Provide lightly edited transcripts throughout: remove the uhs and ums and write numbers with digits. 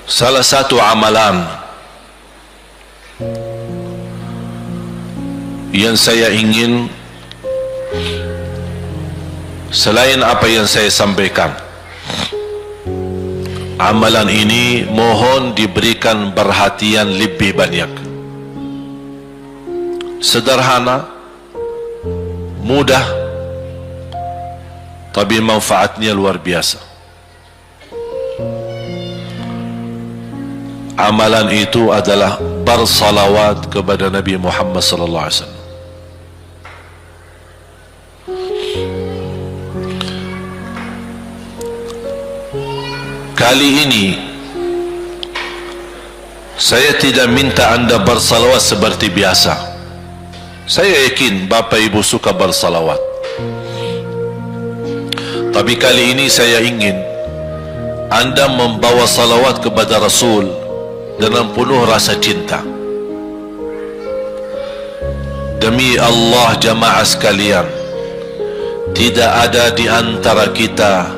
Salah satu amalan yang saya ingin, selain apa yang saya sampaikan, amalan ini mohon diberikan perhatian lebih banyak. Sederhana, mudah, tapi manfaatnya luar biasa. Amalan itu adalah bersalawat kepada Nabi Muhammad sallallahu alaihi wasallam. Kali ini saya tidak minta anda bersalawat seperti biasa. Saya yakin Bapak Ibu suka bersalawat, tapi kali ini saya ingin anda membawa salawat kepada Rasul dengan penuh rasa cinta. Demi Allah jamaah sekalian, tidak ada di antara kita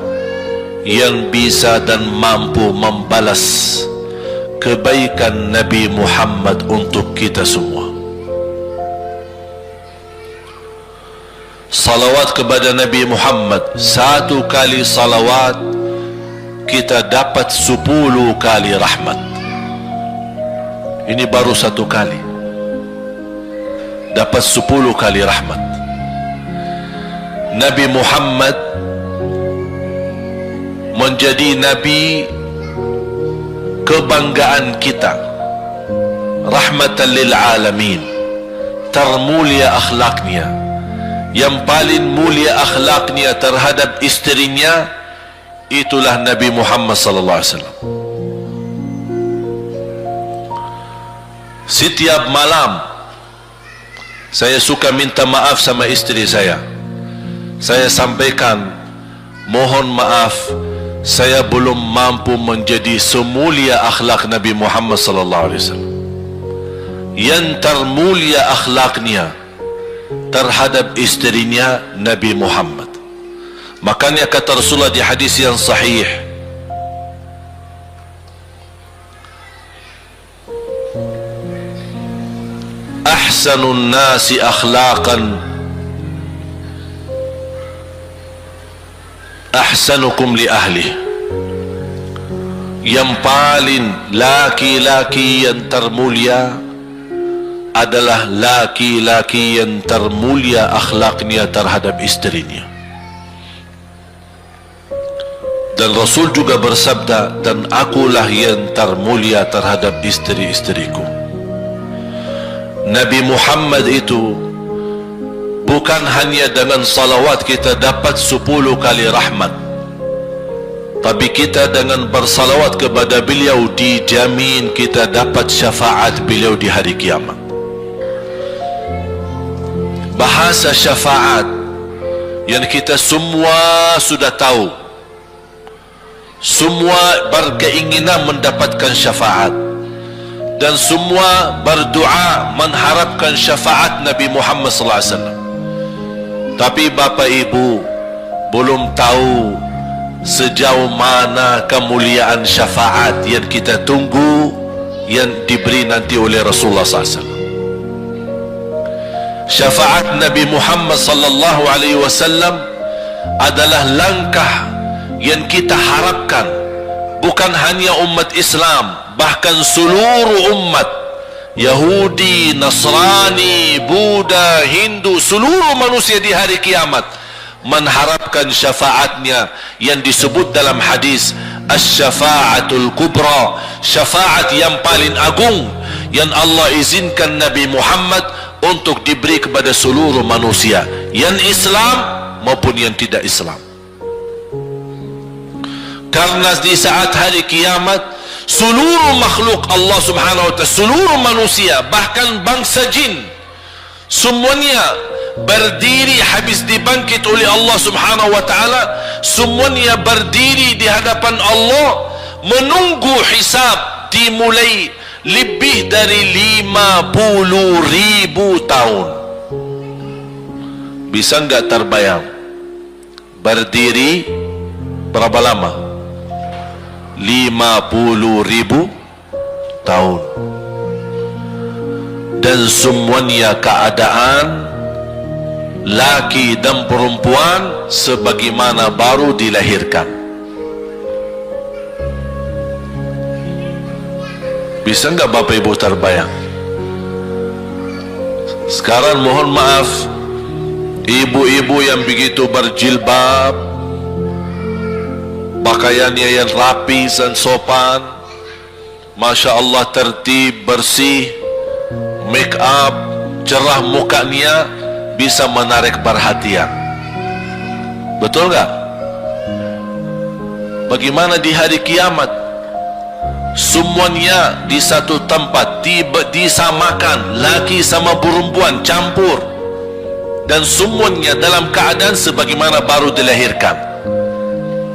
yang bisa dan mampu membalas kebaikan Nabi Muhammad untuk kita semua. Salawat kepada Nabi Muhammad, satu kali salawat kita dapat 10 kali rahmat. Ini baru satu kali, dapat 10 kali rahmat. Nabi Muhammad menjadi Nabi kebanggaan kita, rahmatan lil alamin, termulia akhlaknya. Yang paling mulia akhlaknya terhadap istrinya, itulah Nabi Muhammad sallallahu alaihi wasallam. Setiap malam saya suka minta maaf sama istri saya. Saya sampaikan, mohon maaf, saya belum mampu menjadi semulia akhlak Nabi Muhammad sallallahu alaihi wasallam. Yang termulia akhlaknya terhadap istrinya Nabi Muhammad. Makanya kata Rasulullah di hadis yang sahih, ahsanun nasi akhlaqan ahsanukum li ahli. Yang paling laki-laki yang termulia adalah laki-laki yang termulia akhlaknya terhadap istrinya. Dan Rasul juga bersabda, dan akulah yang termulia terhadap istri-istriku. Nabi Muhammad itu bukan hanya dengan salawat kita dapat 10 kali rahmat, tapi kita dengan bersalawat kepada beliau dijamin kita dapat syafaat beliau di hari kiamat. Bahasa syafaat yang kita semua sudah tahu, semua berkeinginan mendapatkan syafaat, dan semua berdoa mengharapkan syafaat Nabi Muhammad sallallahu alaihi wasallam. Tapi Bapak Ibu belum tahu sejauh mana kemuliaan syafaat yang kita tunggu yang diberi nanti oleh Rasulullah sallallahu alaihi wasallam. Syafaat Nabi Muhammad sallallahu alaihi wasallam adalah langkah yang kita harapkan, bukan hanya umat Islam, bahkan seluruh umat, Yahudi, Nasrani, Buddha, Hindu, seluruh manusia di hari kiamat mengharapkan syafaatnya yang disebut dalam hadis asy-syafa'atul kubra, syafaat yang paling agung yang Allah izinkan Nabi Muhammad untuk diberi kepada seluruh manusia, yang Islam maupun yang tidak Islam. Karena di saat hari kiamat seluruh makhluk Allah subhanahu wa ta'ala, seluruh manusia, bahkan bangsa jin, semuanya berdiri habis dibangkit oleh Allah subhanahu wa ta'ala. Semuanya berdiri di hadapan Allah menunggu hisab dimulai lebih dari 50.000 tahun. Bisa enggak terbayang berdiri berapa lama? 50.000 tahun. Dan semuanya keadaan laki dan perempuan sebagaimana baru dilahirkan. Bisa enggak Bapak Ibu terbayang? Sekarang mohon maaf, ibu-ibu yang begitu berjilbab, pakaiannya yang rapi dan sopan, Masya Allah, tertib, bersih, make up, cerah mukanya, bisa menarik perhatian. Betul nggak? Bagaimana di hari kiamat? Semuanya di satu tempat, disamakan, laki sama perempuan campur, dan semuanya dalam keadaan sebagaimana baru dilahirkan,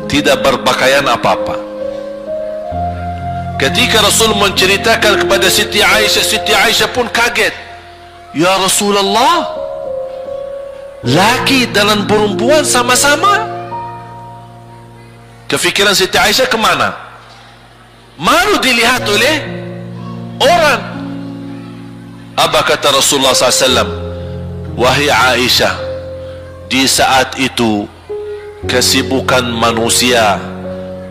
tidak berpakaian apa-apa. Ketika Rasul menceritakan kepada Siti Aisyah pun kaget. Ya Rasulullah, laki dan perempuan sama-sama. Kefikiran Siti Aisyah kemana? Malu dilihat oleh orang. Apa kata Rasulullah SAW? Wahai Aisyah, di saat itu kesibukan manusia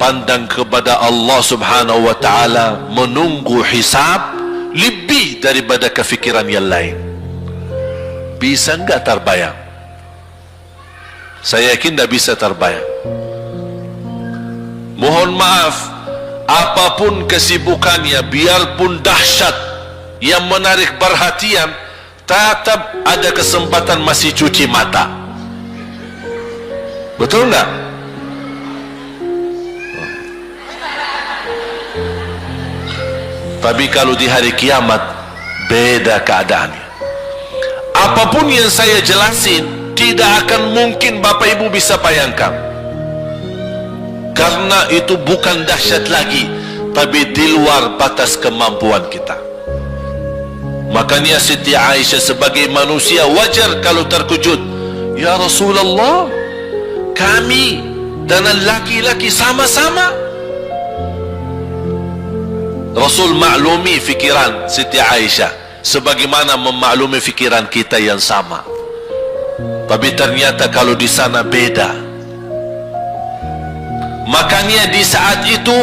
pandang kepada Allah Subhanahu wa ta'ala, menunggu hisab lebih daripada kefikiran yang lain. Bisa enggak terbayang? Saya yakin tidak bisa terbayang. Mohon maaf, apapun kesibukannya, biarpun dahsyat yang menarik perhatian, tetap ada kesempatan masih cuci mata. Betul enggak? Tapi kalau di hari kiamat, beda keadaannya. Apapun yang saya jelasin, tidak akan mungkin Bapak Ibu bisa bayangkan. Karena itu bukan dahsyat lagi, tapi di luar batas kemampuan kita. Makanya Siti Aisyah sebagai manusia wajar kalau terkejut. Ya Rasulullah, kami dan laki-laki sama-sama. Rasul maklumi fikiran Siti Aisyah sebagaimana memaklumi fikiran kita yang sama. Tapi ternyata kalau di sana beda. Makanya di saat itu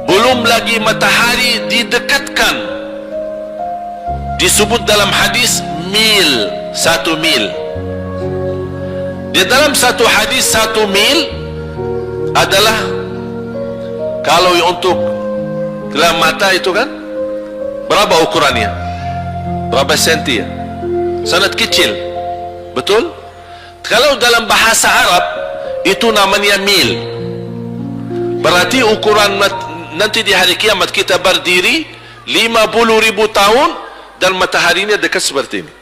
belum lagi matahari didekatkan. Disebut dalam hadis mil, 1 mil. Di dalam satu hadis 1 mil adalah, kalau untuk gelang mata itu kan berapa ukurannya? Berapa senti ya? Sangat kecil. Betul? Kalau dalam bahasa Arab itu namanya mil. Berarti ukuran nanti di hari kiamat kita berdiri 50.000 tahun dan mataharinya dekat seperti ini.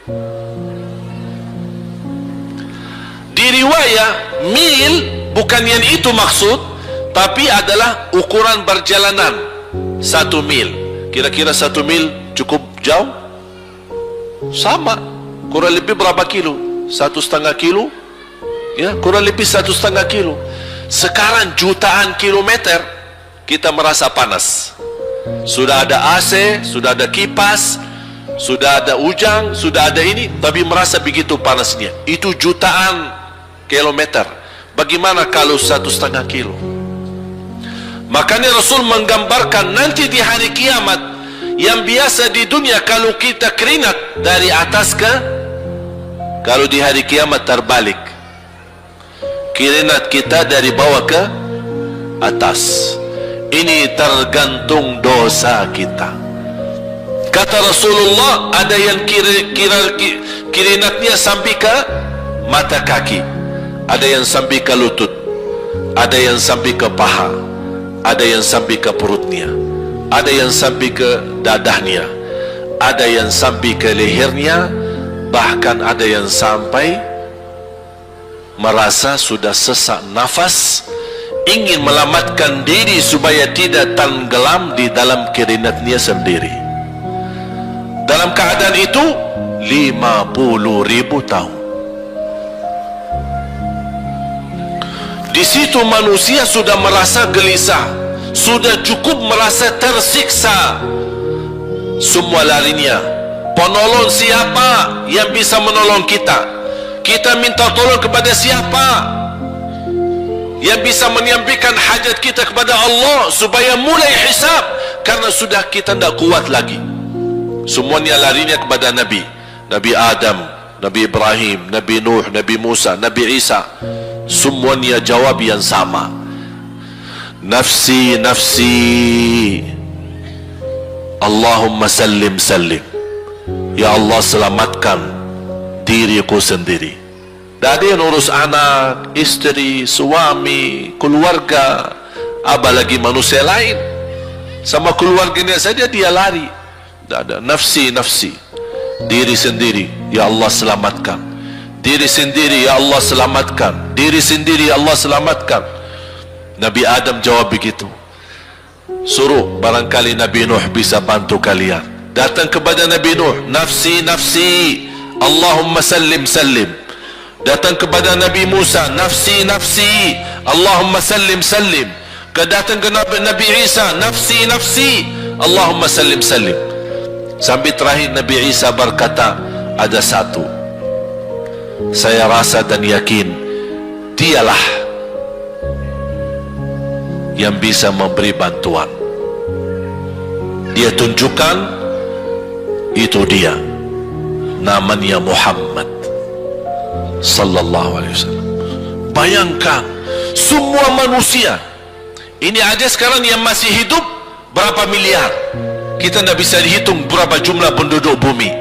Di riwayat mil bukan yang itu maksud, tapi adalah ukuran perjalanan 1 mil. Kira-kira 1 mil cukup jauh? Sama, kurang lebih berapa kilo? 1,5 kilo? Ya, kurang lebih 1,5 kilo. Sekarang jutaan kilometer kita merasa panas. Sudah ada AC, sudah ada kipas, sudah ada ujang, sudah ada ini, tapi merasa begitu panasnya. Itu jutaan kilometer. Bagaimana kalau 1,5 kilo? Makanya Rasul menggambarkan nanti di hari kiamat, yang biasa di dunia kalau kita keringat dari atas ke, kalau di hari kiamat terbalik, keringat kita dari bawah ke atas. Ini tergantung dosa kita. Kata Rasulullah, ada yang keringatnya sampai ke mata kaki, ada yang sampai ke lutut, ada yang sampai ke paha, ada yang sampai ke perutnya, ada yang sampai ke dadahnya, ada yang sampai ke lehernya, bahkan ada yang sampai merasa sudah sesak nafas, ingin melamatkan diri supaya tidak tenggelam di dalam keringatnya sendiri. Dalam keadaan itu 50.000 tahun. Di situ manusia sudah merasa gelisah, sudah cukup merasa tersiksa, semua larinya. Penolong siapa yang bisa menolong kita? Kita minta tolong kepada siapa yang bisa menyampaikan hajat kita kepada Allah supaya mulai hisab? Karena sudah kita tidak kuat lagi. Semuanya larinya kepada Nabi Adam, Nabi Ibrahim, Nabi Nuh, Nabi Musa, Nabi Isa. Semuanya jawab yang sama, nafsi, nafsi, Allahumma sallim, sallim. Ya Allah, selamatkan diriku sendiri. Tak ada yang urus anak, isteri, suami, keluarga, apalagi manusia lain. Sama keluarganya saja dia lari. Tak ada. Nafsi, nafsi, diri sendiri, ya Allah selamatkan. Diri sendiri, ya Allah selamatkan. Diri sendiri, ya Allah selamatkan. Nabi Adam jawab begitu. Suruh barangkali Nabi Nuh bisa bantu kalian. Datang kepada Nabi Nuh, nafsi, nafsi, Allahumma sallim, sallim. Datang kepada Nabi Musa, nafsi, nafsi, Allahumma sallim, sallim. Datang ke Nabi Isa, nafsi, nafsi, Allahumma sallim, sallim. Sampai terakhir Nabi Isa berkata, ada satu saya rasa dan yakin, dialah yang bisa memberi bantuan. Dia tunjukkan, itu dia, namanya Muhammad sallallahu alaihi wasallam. Bayangkan, semua manusia ini ada sekarang yang masih hidup berapa miliar, kita tidak bisa dihitung berapa jumlah penduduk bumi.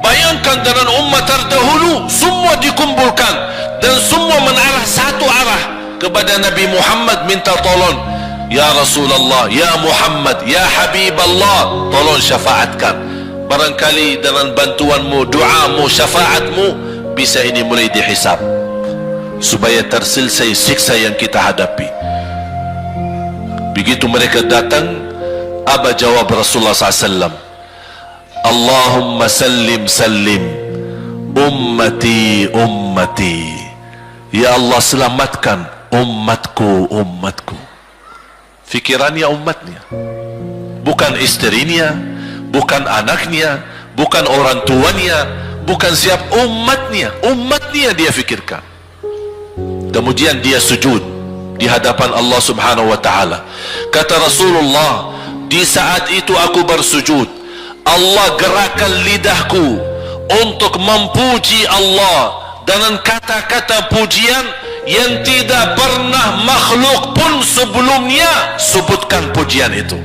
Bayangkan dengan umat terdahulu, semua dikumpulkan dan semua menarah satu arah kepada Nabi Muhammad, minta tolong, ya Rasulullah, ya Muhammad, ya Habib Allah, tolong syafaatkan. Barangkali dengan bantuanmu, doamu, syafaatmu, bisa ini mulai dihisab supaya terselesai siksa yang kita hadapi. Begitu mereka datang, apa jawab Rasulullah SAW? Allahumma sallim, sallim, ummati, ummati. Ya Allah, selamatkan umatku, umatku. Fikirannya umatnya, bukan istrinya, bukan anaknya, bukan orang tuanya, bukan siap, umatnya. Umatnya dia fikirkan. Kemudian dia sujud di hadapan Allah Subhanahu wa ta'ala. Kata Rasulullah, di saat itu aku bersujud, Allah gerakkan lidahku untuk memuji Allah dengan kata-kata pujian yang tidak pernah makhluk pun sebelumnya sebutkan pujian itu.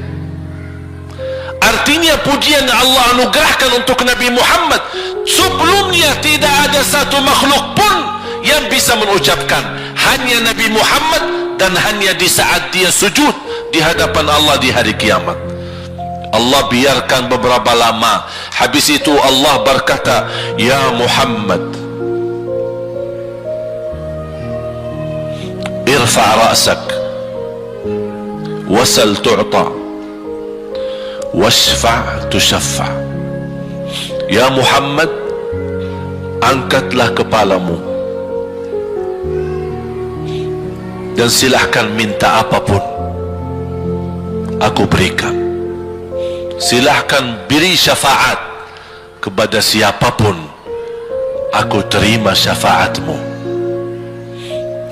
Artinya pujian yang Allah anugerahkan untuk Nabi Muhammad, sebelumnya tidak ada satu makhluk pun yang bisa mengucapkan. Hanya Nabi Muhammad, dan hanya di saat dia sujud di hadapan Allah di hari kiamat. Allah biarkan beberapa lama, habis itu Allah berkata, ya Muhammad, irfa' ra'sak wasal tu'ta washfa' tushaffa'. Ya Muhammad, angkatlah kepalamu dan silahkan minta apapun, aku berikan. Silahkan beri syafaat kepada siapapun, aku terima syafaatmu.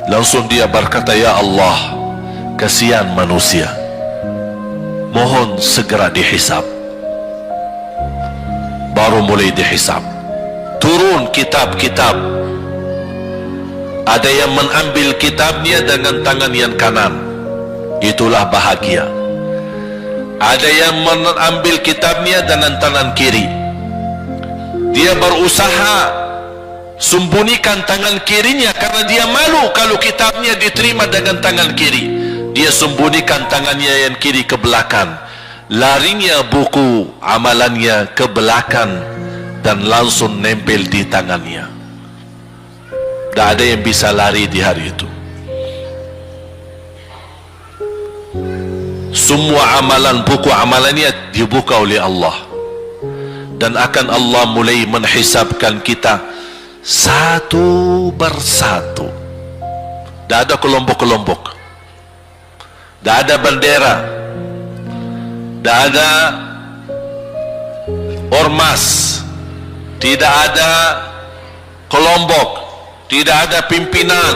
Langsung dia berkata, ya Allah, kasihan manusia, mohon segera dihisab. Baru mulai dihisab, turun kitab-kitab. Ada yang mengambil kitabnya dengan tangan yang kanan, itulah bahagia. Ada yang mengambil kitabnya dengan tangan kiri, dia berusaha sembunyikan tangan kirinya karena dia malu kalau kitabnya diterima dengan tangan kiri. Dia sembunyikan tangannya yang kiri ke belakang, larinya buku amalannya ke belakang dan langsung nempel di tangannya. Tak ada yang bisa lari di hari itu. Semua amalan, buku amalannya dibuka oleh Allah, dan akan Allah mulai menghisabkan kita satu persatu. Tak ada kelompok-kelompok, tidak ada bendera, tidak ada ormas, tidak ada kelompok, tidak ada pimpinan,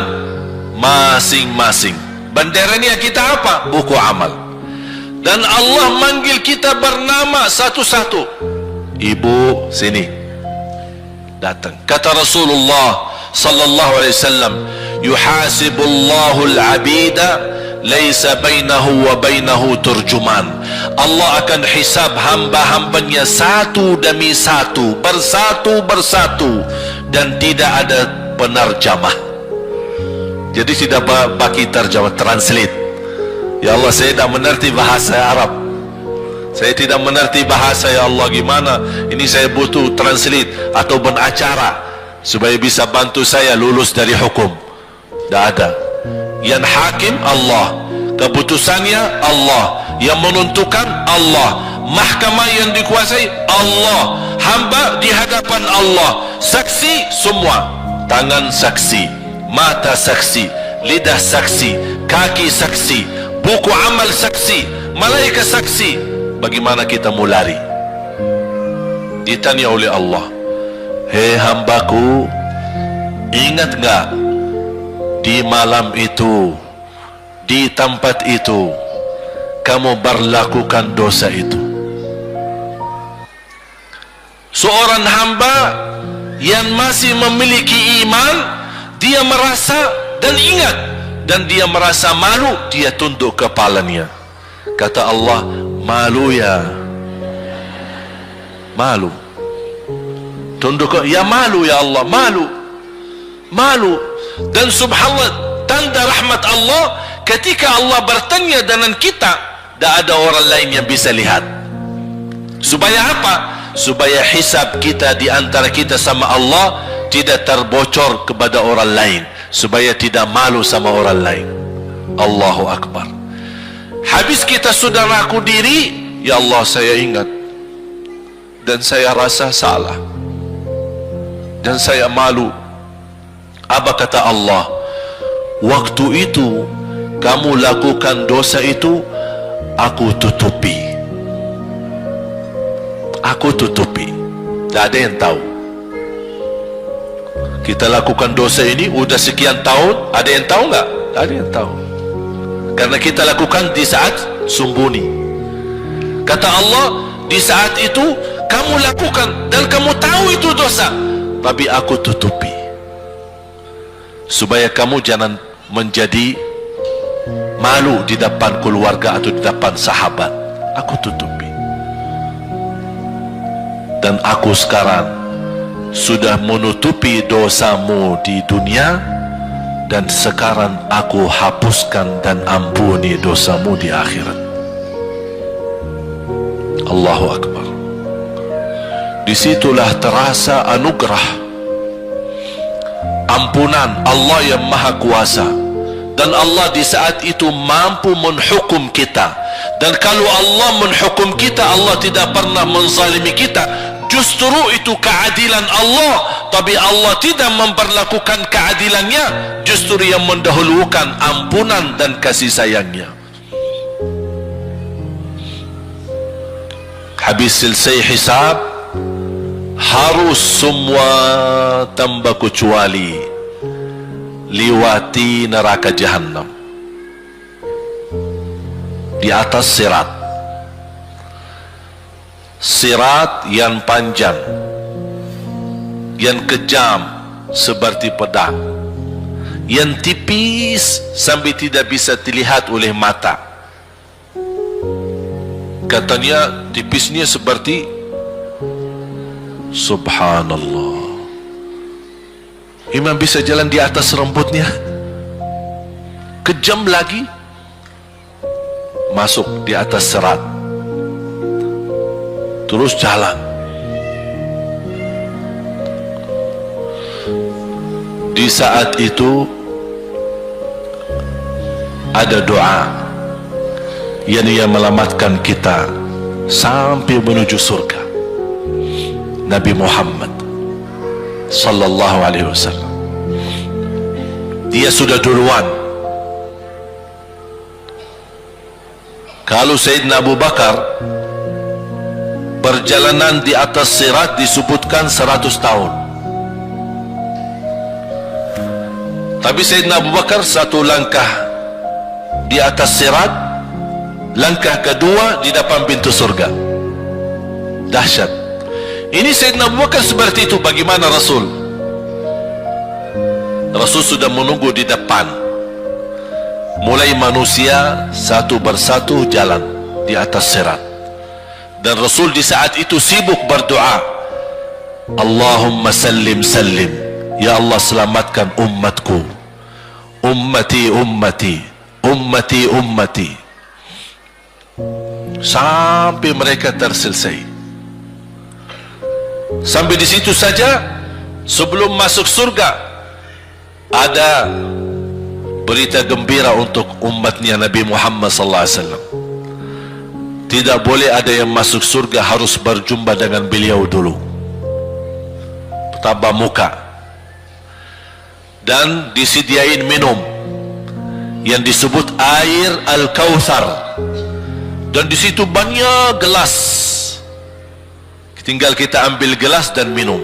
masing-masing. Benderanya kita apa? Buku amal. Dan Allah manggil kita bernama satu-satu. Ibu, sini, datang. Kata Rasulullah sallallahu alaihi wasallam, yuhasibullahu al-abida laisa bainahu wa bainahu turjuman. Allah akan hisab hamba-hambanya satu demi satu, bersatu-bersatu, dan tidak ada penerjemah. Jadi tidak bagi terjemah, translate. Ya Allah, saya tidak mengerti bahasa Arab, saya tidak mengerti bahasa, ya Allah, gimana ini, saya butuh translate atau acara supaya bisa bantu saya lulus dari hukum. Tidak ada. Yang hakim Allah, keputusannya Allah, yang menentukan Allah, mahkamah yang dikuasai Allah, hamba di hadapan Allah, saksi semua, tangan saksi, mata saksi, lidah saksi, kaki saksi, buku amal saksi, malaikat saksi. Bagaimana kita mau lari? Ditanya oleh Allah, hei hambaku, ingat enggak di malam itu, di tempat itu, kamu berlakukan dosa itu? Seorang hamba yang masih memiliki iman, dia merasa dan ingat, dan dia merasa malu, dia tunduk kepalanya. Kata Allah, malu ya, malu. Tunduk, ya malu ya Allah, malu, malu. Dan subhanallah, tanda rahmat Allah, ketika Allah bertanya dengan kita, tidak ada orang lain yang bisa lihat. Supaya apa? Supaya hisab kita di antara kita sama Allah tidak terbocor kepada orang lain, supaya tidak malu sama orang lain. Allahu Akbar. Habis kita sudah ragu diri, ya Allah, saya ingat dan saya rasa salah dan saya malu. Apa kata Allah? Waktu itu kamu lakukan dosa itu, aku tutupi, aku tutupi, tidak ada yang tahu. Kita lakukan dosa ini udah sekian tahun, ada yang tahu nggak? Tidak ada yang tahu, karena kita lakukan di saat sembunyi. Kata Allah, di saat itu kamu lakukan dan kamu tahu itu dosa, tapi aku tutupi supaya kamu jangan menjadi malu di depan keluarga atau di depan sahabat. Aku tutupi. Dan aku sekarang sudah menutupi dosamu di dunia, dan sekarang aku hapuskan dan ampuni dosamu di akhirat. Allahu Akbar. Disitulah terasa anugerah ampunan Allah yang maha kuasa. Dan Allah di saat itu mampu menghukum kita. Dan kalau Allah menghukum kita, Allah tidak pernah menzalimi kita. Justru itu keadilan Allah. Tapi Allah tidak memperlakukan keadilannya, justru yang mendahulukan ampunan dan kasih sayangnya. Habis selesai hisab, harus semua tanpa kecuali liwati neraka Jahannam di atas sirat. Sirat yang panjang, yang kejam seperti pedang, yang tipis sampai tidak bisa dilihat oleh mata. Katanya tipisnya seperti, subhanallah, imam bisa jalan di atas rambutnya. Kejam lagi, masuk di atas serat, terus jalan. Di saat itu ada doa yang menyelamatkan kita sampai menuju surga. Nabi Muhammad sallallahu alaihi wasallam, dia sudah duluan. Kalau Sayyidina Abu Bakar perjalanan di atas sirat disebutkan 100 tahun. Tapi Sayyidina Abu Bakar satu langkah di atas sirat, langkah kedua di depan pintu surga. Dahsyat. Ini Sayyidina Abu Bakar seperti itu. Bagaimana Rasul? Rasul sudah menunggu di depan. Mulai manusia satu persatu jalan di atas sirat. Dan Rasul di saat itu sibuk berdoa, Allahumma sallim sallim, ya Allah selamatkan umatku, ummati ummati, ummati ummati, sampai mereka terselesai. Sampai di situ saja. Sebelum masuk surga ada berita gembira untuk umatnya Nabi Muhammad sallallahu alaihi wasallam. Tidak boleh ada yang masuk surga, harus berjumpa dengan beliau dulu, tatap muka, dan disediain minum yang disebut air Al-Kautsar, dan di situ banyak gelas. Tinggal kita ambil gelas dan minum.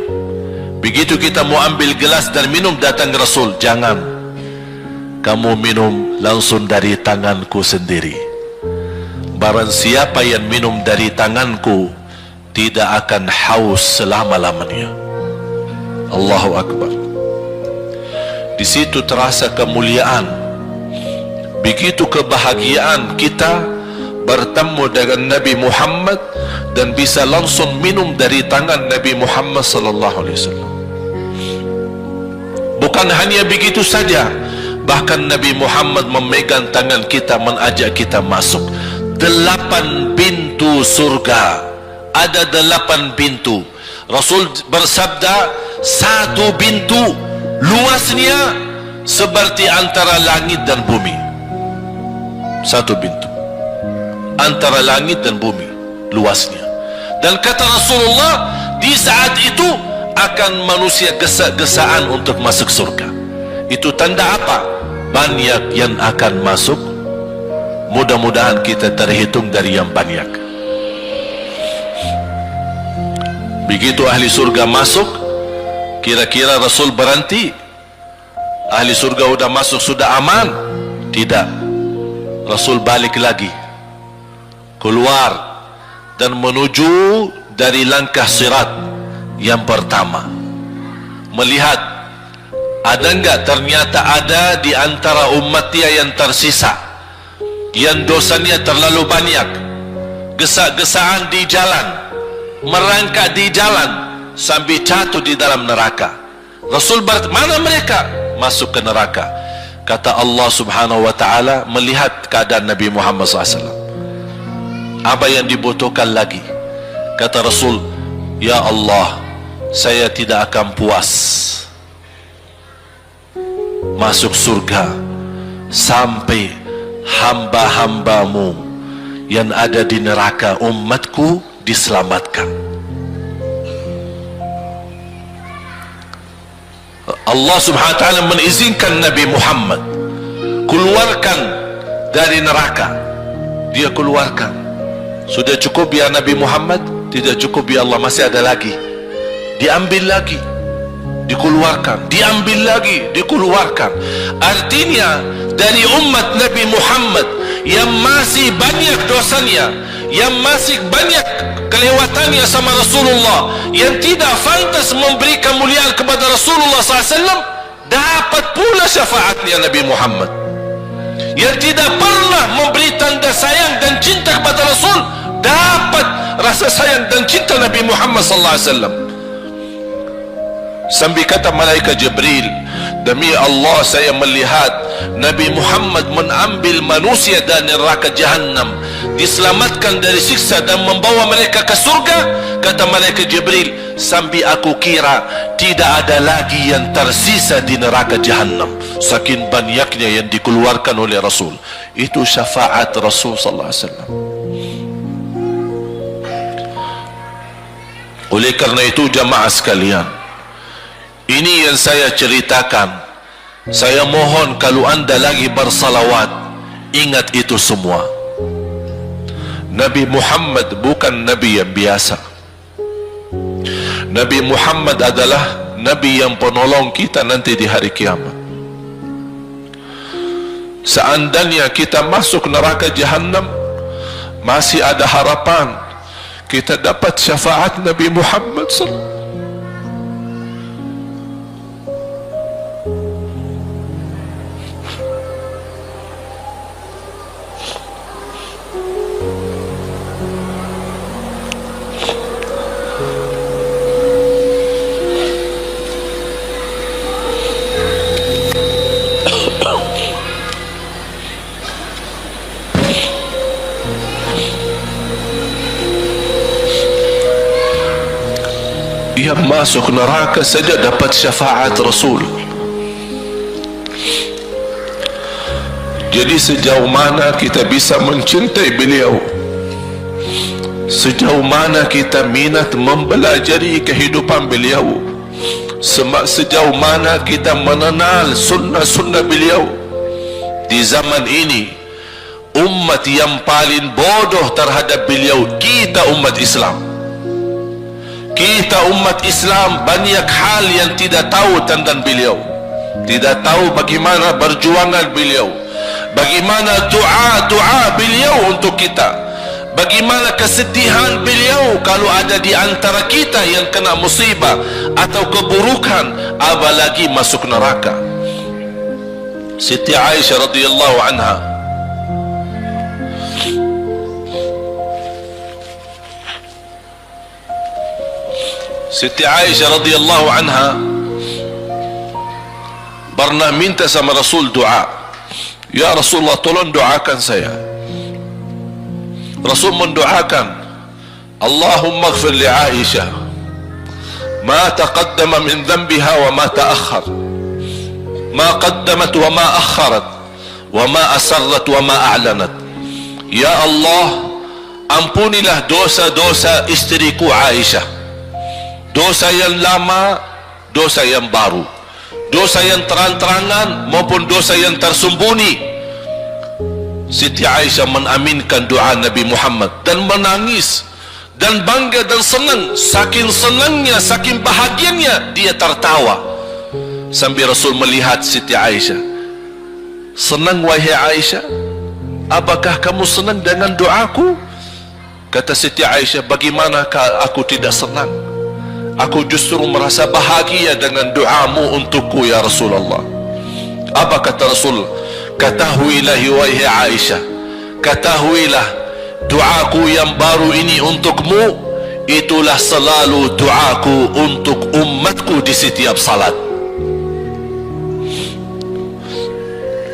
Begitu kita mau ambil gelas dan minum, datang Rasul, jangan, kamu minum langsung dari tanganku sendiri. Barang siapa yang minum dari tanganku tidak akan haus selama-lamanya. Allahu Akbar. Di situ terasa kemuliaan. Begitu kebahagiaan kita bertemu dengan Nabi Muhammad dan bisa langsung minum dari tangan Nabi Muhammad sallallahu alaihi wasallam. Bukan hanya begitu saja, bahkan Nabi Muhammad memegang tangan kita, mengajak kita masuk 8 pintu surga. Ada 8 pintu. Rasul bersabda, satu pintu luasnya seperti antara langit dan bumi. Satu pintu antara langit dan bumi luasnya. Dan kata Rasulullah, di saat itu akan manusia gesa-gesaan untuk masuk surga. Itu tanda apa? Banyak yang akan masuk. Mudah-mudahan kita terhitung dari yang banyak. Begitu ahli surga masuk, kira-kira Rasul berhenti? Ahli surga sudah masuk, sudah aman? Tidak. Rasul balik lagi, keluar dan menuju dari langkah sirat yang pertama, melihat ada enggak ternyata ada di antara umatnya yang tersisa, yang dosanya terlalu banyak, gesak-gesaan di jalan, merangkak di jalan sampai jatuh di dalam neraka. Rasul mana mereka? Masuk ke neraka. Kata Allah subhanahu wa ta'ala melihat keadaan Nabi Muhammad SAW, apa yang dibutuhkan lagi? Kata Rasul, ya Allah, saya tidak akan puas masuk surga sampai hamba-hambamu yang ada di neraka, umatku, diselamatkan. Allah subhanahu wa ta'ala mengizinkan Nabi Muhammad keluarkan dari neraka. Dia keluarkan. Sudah cukup ya Nabi Muhammad? Tidak cukup ya Allah, masih ada lagi. Diambil lagi, dikeluarkan, diambil lagi, dikeluarkan. Artinya dari umat Nabi Muhammad yang masih banyak dosanya, yang masih banyak kelewatannya sama Rasulullah, yang tidak pantas memberi kemuliaan kepada Rasulullah SAW, dapat pula syafaatnya Nabi Muhammad. Yang tidak pernah memberi tanda sayang dan cinta kepada Rasul, dapat rasa sayang dan cinta Nabi Muhammad SAW. Sambil kata malaikat Jibril, demi Allah saya melihat Nabi Muhammad mengambil manusia dari neraka Jahannam, diselamatkan dari siksa dan membawa mereka ke surga. Kata malaikat Jibril, sambil aku kira tidak ada lagi yang tersisa di neraka Jahannam, saking banyaknya yang dikeluarkan oleh Rasul. Itu syafaat Rasul sallallahu alaihi wasallam. Oleh karena itu jamaah sekalian, ini yang saya ceritakan. Saya mohon kalau anda lagi bersalawat, ingat itu semua. Nabi Muhammad bukan Nabi yang biasa. Nabi Muhammad adalah Nabi yang penolong kita nanti di hari kiamat. Seandainya kita masuk neraka Jahannam, masih ada harapan kita dapat syafaat Nabi Muhammad sallallahu. Yang masuk neraka saja dapat syafaat Rasul. Jadi sejauh mana kita bisa mencintai beliau, sejauh mana kita minat mempelajari kehidupan beliau, sejauh mana kita mengenal sunnah-sunnah beliau. Di zaman ini, umat yang paling bodoh terhadap beliau kita umat Islam. Kita umat Islam banyak hal yang tidak tahu tentang beliau, tidak tahu bagaimana perjuangan beliau, bagaimana doa beliau untuk kita, bagaimana kesedihan beliau kalau ada di antara kita yang kena musibah atau keburukan, apalagi masuk neraka. Siti Aisyah radhiyallahu anha, Siti Aisyah radhiyallahu anha pernah minta sama Rasul doa. Ya Rasulullah, tolong doakan saya. Rasul mendoakan, Allahumma ighfir li Aisyah ma taqaddama min dhanbiha wa ma ta'akhkhar, ma qaddamat wa ma akharat, wa ma asarrat wa ma a'lanat. Ya Allah, ampunilah dosa-dosa istriku Aisyah, dosa yang lama, dosa yang baru, dosa yang terang-terangan maupun dosa yang tersembunyi. Siti Aisyah menaminkan doa Nabi Muhammad dan menangis dan bangga dan senang. Saking senangnya, saking bahagianya, dia tertawa sambil Rasul melihat Siti Aisyah. Senang wahai Aisyah? Apakah kamu senang dengan doaku? Kata Siti Aisyah, bagaimanakah aku tidak senang? Aku justru merasa bahagia dengan doamu untukku ya Rasulullah. Apa kata Rasul? Ketahuilah wahai Aisyah, ketahuilah doaku yang baru ini untukmu, itulah selalu doaku untuk umatku di setiap salat.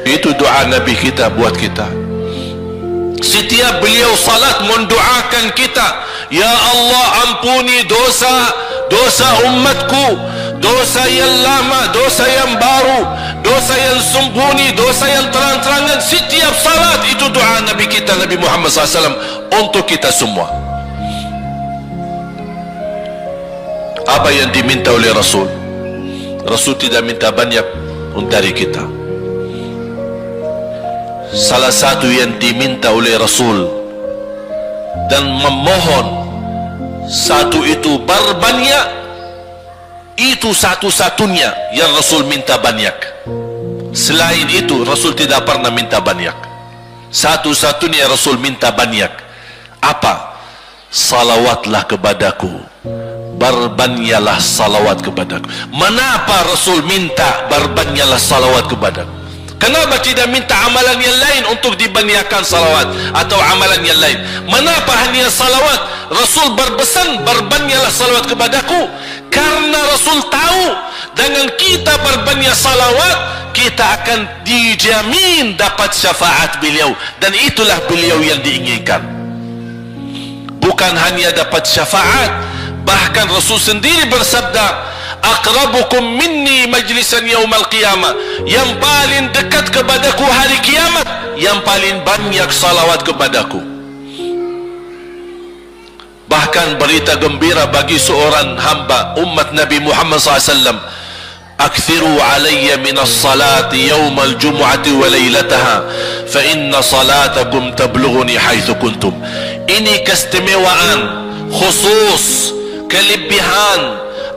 Itu doa Nabi kita buat kita. Setiap beliau salat mendoakan kita, ya Allah, ampuni dosa umatku, dosa yang lama, dosa yang baru, dosa yang sembunyi, dosa yang terang-terangan. Setiap salat itu doa Nabi kita, Nabi Muhammad SAW, untuk kita semua. Apa yang diminta oleh Rasul? Rasul tidak minta banyak dari kita. Salah satu yang diminta oleh Rasul dan memohon, satu itu berbanyak, itu satu-satunya yang Rasul minta banyak. Selain itu Rasul tidak pernah minta banyak. Satu-satunya Rasul minta banyak. Apa? Salawatlah kepadaku, berbanyaklah salawat kepadaku. Mengapa Rasul minta berbanyaklah salawat kepadaku? Kenapa tidak minta amalan yang lain untuk dibanyakkan salawat atau amalan yang lain? Mengapa hanya salawat? Rasul berpesan berbanyaklah salawat kepadaku, karena Rasul tahu dengan kita berbanyak salawat kita akan dijamin dapat syafaat beliau, dan itulah beliau yang diinginkan. Bukan hanya dapat syafaat, bahkan Rasul sendiri bersabda, aqrabukum minni majlisan yaumal qiyamah, yang paling dekat kepadaku hari kiamat, yang paling banyak salawat kepadaku. Bahkan berita gembira bagi seorang hamba umat Nabi Muhammad SAW, akthiru alayya minas salati yaumal jumu'ati wa laylataha fa inna salatakum tablughuni haitsu kuntum. Ini keistimewaan, khusus, kelebihan,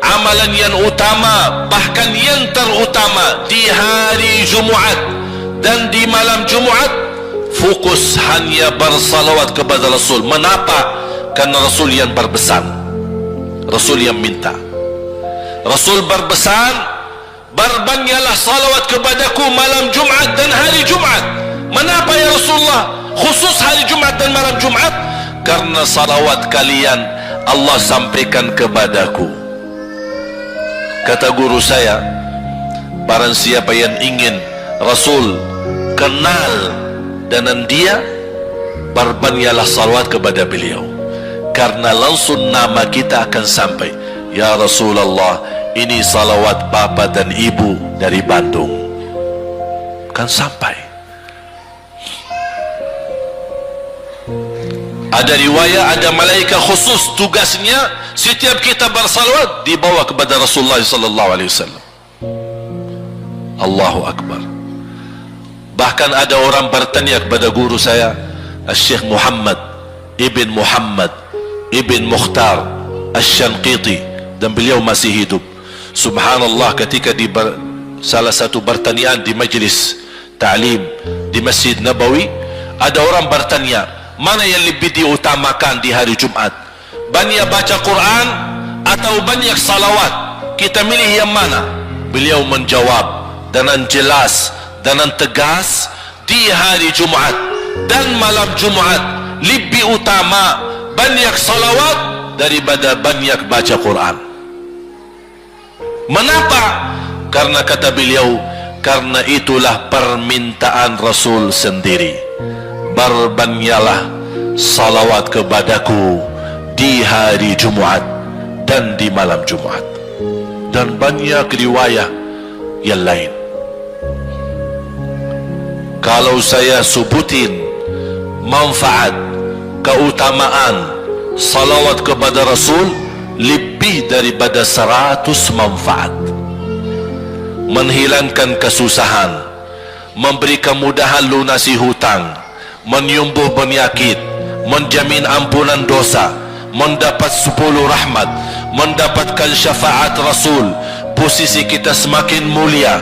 amalan yang utama, bahkan yang terutama di hari Jumaat dan di malam Jumaat. Fokus hanya bersalawat kepada Rasul. Mengapa? Karena Rasul yang berpesan, Rasul yang minta. Rasul berpesan, berbanyaklah salawat kepadaku malam Jumaat dan hari Jumaat. Mengapa ya Rasulullah khusus hari Jumaat dan malam Jumaat? Karena salawat kalian Allah sampaikan kepadaku. Kata guru saya, barang siapa yang ingin Rasul kenal dengan dia, berbanyaklah salawat kepada beliau, karena langsung nama kita akan sampai. Ya Rasulullah, ini salawat bapa dan ibu dari Bandung, kan sampai. Ada riwayat, ada malaikat khusus tugasnya setiap kita bersalawat dibawa kepada Rasulullah sallallahu alaihi wasallam. Allahu Akbar. Bahkan ada orang bertanya kepada guru saya, Syekh Muhammad Ibn Muhammad Ibn Mukhtar Asy-Syanqiti, dan beliau masih hidup. Subhanallah, ketika di salah satu pertanyaan di majlis ta'lim di Masjid Nabawi, ada orang bertanya, mana yang lebih diutamakan di hari Jumat? Banyak baca Quran atau banyak salawat? Kita milih yang mana? Beliau menjawab dengan jelas, dengan tegas, di hari Jumat dan malam Jumat lebih utama banyak salawat daripada banyak baca Quran. Mengapa? Karena kata beliau, karena itulah permintaan Rasul sendiri. Berbanyaklah salawat kepadaku di hari Jumat dan di malam Jumat. Dan banyak riwayat yang lain. Kalau saya sebutin manfaat, keutamaan salawat kepada Rasul, lebih daripada 100 manfaat. Menghilangkan kesusahan, memberi kemudahan lunasi hutang, menyembuh penyakit, menjamin ampunan dosa, mendapat 10 rahmat, mendapatkan syafaat Rasul, posisi kita semakin mulia.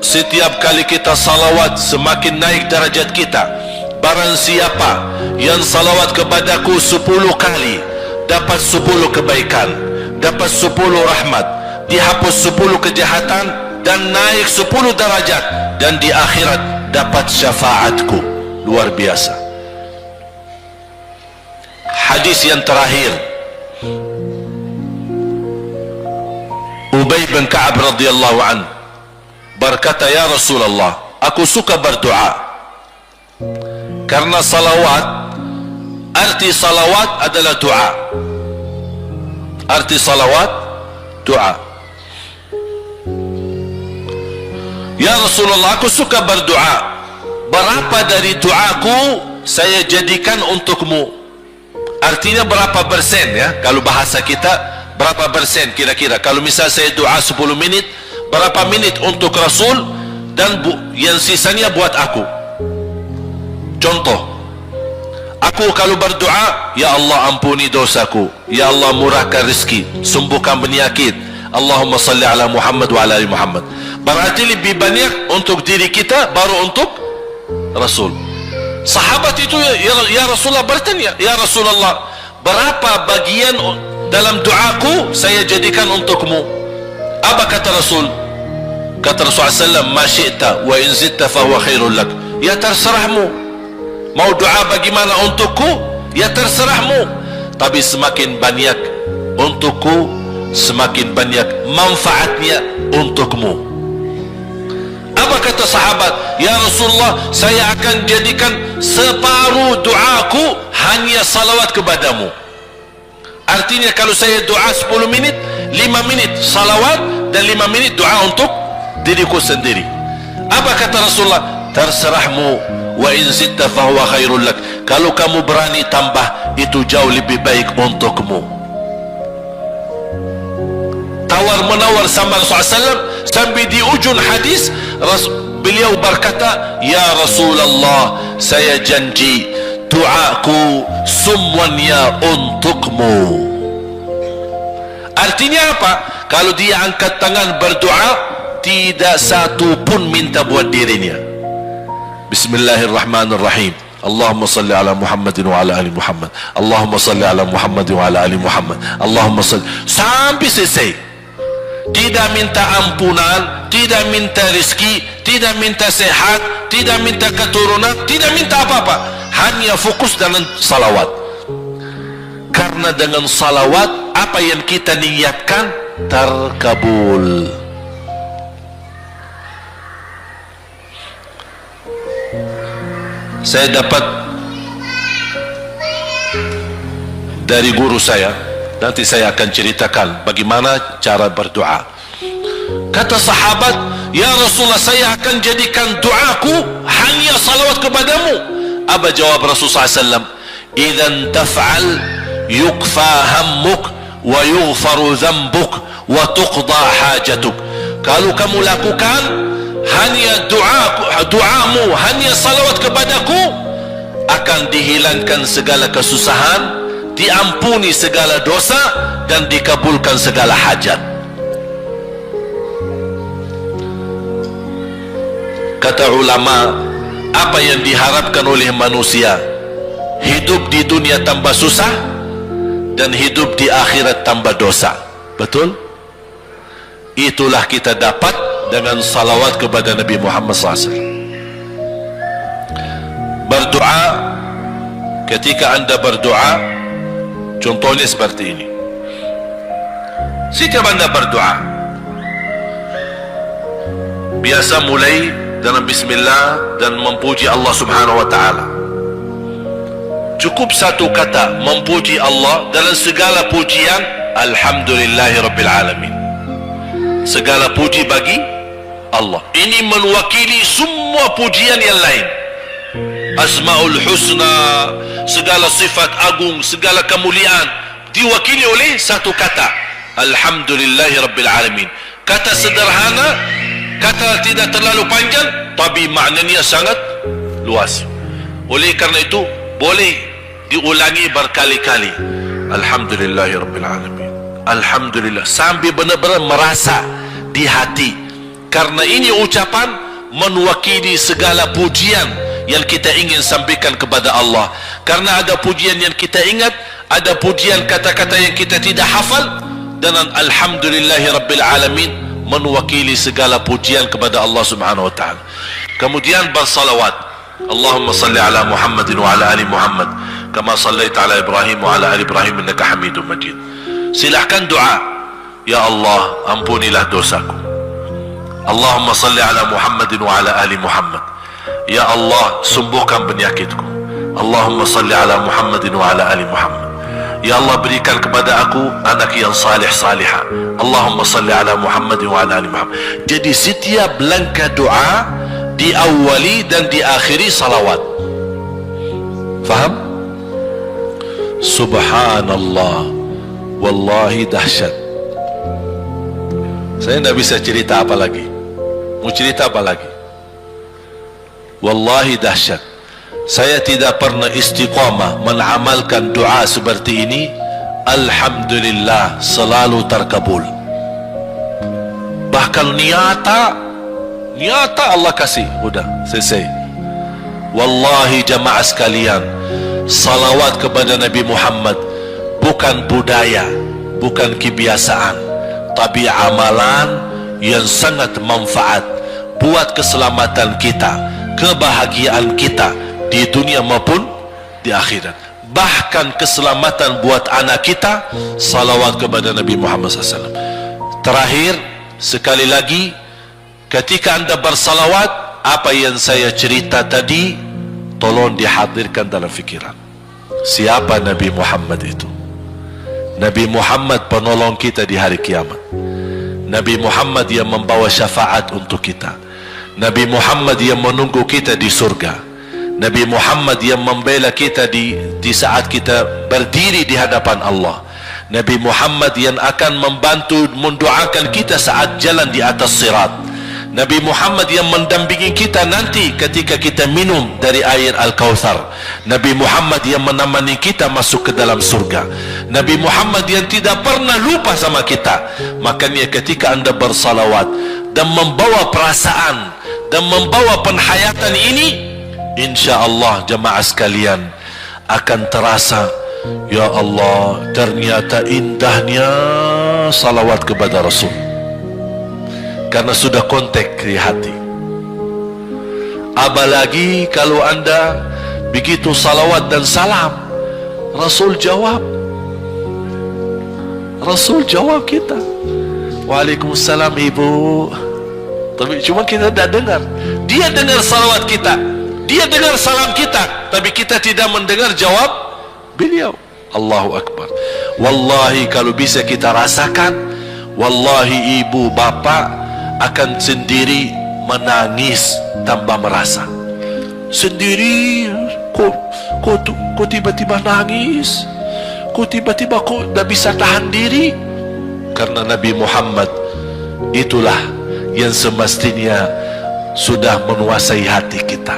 Setiap kali kita salawat, semakin naik darajat kita. Barang siapa yang salawat kepadaku 10 kali, dapat 10 kebaikan, dapat 10 rahmat, dihapus 10 kejahatan, dan naik 10 darajat, dan di akhirat dapat syafaatku. Luar biasa. Hadis yang terakhir, Ubay bin Ka'ab radhiyallahu anhu berkata, ya Rasulullah, aku suka berdoa. Karena salawat, arti salawat adalah doa. Arti salawat, doa. Ya Rasulullah, aku suka berdoa. Berapa dari doaku saya jadikan untukmu? Artinya berapa persen ya? Kalau bahasa kita, berapa persen kira-kira? Kalau misal saya doa 10 menit, berapa menit untuk Rasul, dan yang sisanya buat aku. Contoh, aku kalau berdoa, ya Allah ampuni dosaku, ya Allah murahkan rezeki, sembuhkan penyakit, Allahumma salli ala Muhammad wa ala ali Muhammad. Berarti lebih banyak untuk diri kita, baru untuk Rasul. Sahabat itu ya Rasulullah bertanya, ya Rasulullah, berapa bagian dalam doaku saya jadikan untukmu? Apa kata Rasul? Kata Rasulullah SAW, ma syi'ta wa in zitta fahuwa khairul lak. Ya terserahmu, mau doa bagaimana untukku, ya terserahmu, tapi semakin banyak untukku, semakin banyak manfaatnya untukmu. Apa kata sahabat? Ya Rasulullah, saya akan jadikan separuh doaku hanya salawat kepadamu. Artinya kalau saya doa 10 menit, 5 menit salawat dan 5 menit doa untuk diriku sendiri. Apa kata Rasulullah? Terserahmu, wa in zitta fahuwa khairul lak. Kalau kamu berani tambah, itu jauh lebih baik untukmu. Tawar menawar sama Rasulullah SAW. Sampai di ujung hadis beliau berkata, ya Rasulullah, saya janji doaku semuanya untukmu. Artinya apa? Kalau dia angkat tangan berdoa, tidak satu pun minta buat dirinya. Bismillahirrahmanirrahim. Allahumma salli ala Muhammadin wa ala ali Muhammad. Allahumma salli ala Muhammadin wa ala ali Muhammad. Allahumma salli, sampai selesai. Tidak minta ampunan, tidak minta rezeki, tidak minta sehat, tidak minta keturunan, tidak minta apa-apa. Hanya fokus dengan salawat. Karena dengan salawat, apa yang kita niatkan terkabul. Saya dapat dari guru saya, nanti saya akan ceritakan bagaimana cara berdoa. Kata sahabat, ya Rasulullah, saya akan jadikan doaku hanya salawat kepadamu. Apa jawab Rasulullah SAW? Idzan taf'al yukfa hammuk wa yughfaru dzambuk wa tuqda hajatuk. Kalau kamu lakukan hanya doamu, hanya salawat kepadaku, akan dihilangkan segala kesusahan, diampuni segala dosa, dan dikabulkan segala hajat. Kata ulama, apa yang diharapkan oleh manusia? Hidup di dunia tambah susah dan hidup di akhirat tambah dosa. Betul? Itulah kita dapat dengan salawat kepada Nabi Muhammad SAW. Berdoa, ketika anda berdoa, contohnya seperti ini. Setiap anda berdoa, biasa mulai dengan bismillah dan memuji Allah Subhanahu wa ta'ala. Cukup satu kata memuji Allah dalam segala pujian, alhamdulillahi rabbil alamin. Segala puji bagi Allah. Ini mewakili semua pujian yang lain. Asmaul husna, segala sifat agung, segala kemuliaan diwakili oleh satu kata, alhamdulillahi rabbil alamin. Kata sederhana, kata tidak terlalu panjang, tapi maknanya sangat luas. Oleh karena itu boleh diulangi berkali-kali, alhamdulillahi rabbil alamin, alhamdulillah, sampai benar-benar merasa di hati. Karena ini ucapan mewakili segala pujian yang kita ingin sampaikan kepada Allah. Karena ada pujian yang kita ingat, ada pujian kata-kata yang kita tidak hafal. Dan alhamdulillahi rabbil alamin mewakili segala pujian kepada Allah Subhanahu wa ta'ala. Kemudian bersalawat, Allahumma salli ala Muhammadin wa ala ali Muhammad kama sallaita ala Ibrahim wa ala ali Ibrahim innaka Hamidum Majid. Silahkan doa, ya Allah, ampunilah dosaku. Allahumma salli ala Muhammadin wa ala ali Muhammad. Ya Allah, sembuhkan penyakitku. Allahumma salli ala Muhammadin wa ala ali Muhammad. Ya Allah, berikan kepada aku anak yang salih salihah. Allahumma salli ala Muhammadin wa ala ali Muhammad. Jadi setiap langkah doa diawali dan diakhiri salawat. Faham? Subhanallah, wallahi dahsyat. Saya tidak bisa cerita apa lagi. Mau cerita apa lagi? Wallahi dahsyat. Saya tidak pernah istiqamah mengamalkan doa seperti ini. Alhamdulillah, selalu terkabul. Bahkan nyata Allah kasih, udah selesai. Wallahi jamaah sekalian, salawat kepada Nabi Muhammad bukan budaya, bukan kebiasaan, tapi amalan yang sangat manfaat buat keselamatan kita, kebahagiaan kita di dunia maupun di akhirat. Bahkan keselamatan buat anak kita, salawat kepada Nabi Muhammad SAW. Terakhir sekali lagi, ketika anda bersalawat, apa yang saya cerita tadi tolong dihadirkan dalam fikiran. Siapa Nabi Muhammad itu? Nabi Muhammad penolong kita di hari kiamat. Nabi Muhammad yang membawa syafaat untuk kita. Nabi Muhammad yang menunggu kita di surga. Nabi Muhammad yang membela kita di saat kita berdiri di hadapan Allah. Nabi Muhammad yang akan membantu mendoakan kita saat jalan di atas sirat. Nabi Muhammad yang mendampingi kita nanti ketika kita minum dari air Al-Kautsar. Nabi Muhammad yang menemani kita masuk ke dalam surga. Nabi Muhammad yang tidak pernah lupa sama kita. Makanya ketika anda bersalawat dan membawa perasaan dan membawa penghayatan ini, insya-Allah jemaah sekalian akan terasa, ya Allah, ternyata indahnya salawat kepada Rasul. Karena sudah kontak di hati. Apalagi kalau anda begitu salawat dan salam, Rasul jawab. Rasul jawab kita, Waalaikumsalam ibu. Tapi cuma kita tidak dengar. Dia dengar salawat kita, dia dengar salam kita, tapi kita tidak mendengar jawab beliau. Allahu Akbar. Wallahi kalau bisa kita rasakan, wallahi ibu bapak akan sendiri menangis tanpa merasa. Sendiri, kok tiba-tiba nangis, kok tiba-tiba kok tidak bisa tahan diri. Karena Nabi Muhammad itulah yang semestinya sudah menguasai hati kita,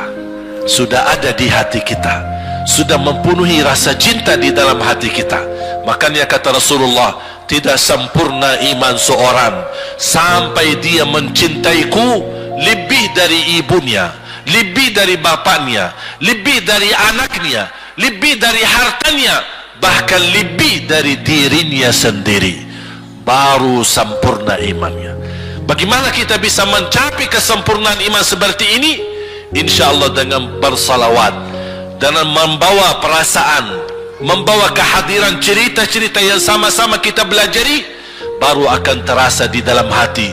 sudah ada di hati kita, sudah mempenuhi rasa cinta di dalam hati kita. Makanya kata Rasulullah, tidak sempurna iman seorang sampai dia mencintaiku lebih dari ibunya, lebih dari bapaknya, lebih dari anaknya, lebih dari hartanya, bahkan lebih dari dirinya sendiri. Baru sempurna imannya. Bagaimana kita bisa mencapai kesempurnaan iman seperti ini? InsyaAllah dengan bersalawat, dengan membawa perasaan, membawa kehadiran cerita-cerita yang sama-sama kita belajari, baru akan terasa di dalam hati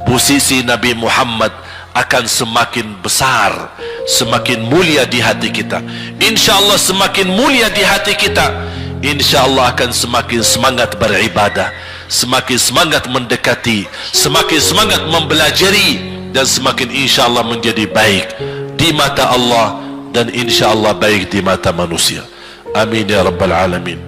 posisi Nabi Muhammad akan semakin besar, semakin mulia di hati kita. InsyaAllah semakin mulia di hati kita, InsyaAllah akan semakin semangat beribadah, semakin semangat mendekati, semakin semangat mempelajari, dan semakin InsyaAllah menjadi baik di mata Allah dan InsyaAllah baik di mata manusia. Amin ya Rabbal Alamin.